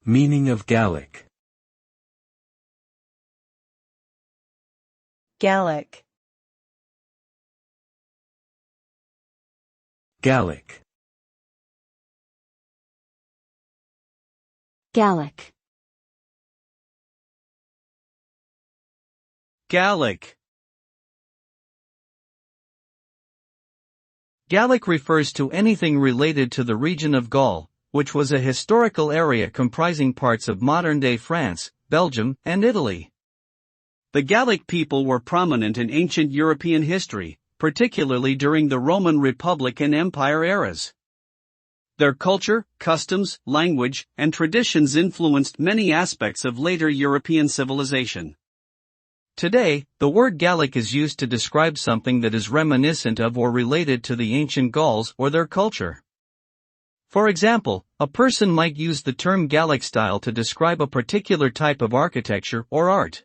Meaning of Gallic. Gallic. Gallic. Gallic. Gallic. Gallic refers to anything related to the region of Gaul, which was a historical area comprising parts of modern-day France, Belgium, and Italy. The Gallic people were prominent in ancient European history, particularly during the Roman Republic and Empire eras. Their culture, customs, language, and traditions influenced many aspects of later European civilization. Today, the word Gallic is used to describe something that is reminiscent of or related to the ancient Gauls or their culture. For example, a person might use the term Gallic style to describe a particular type of architecture or art.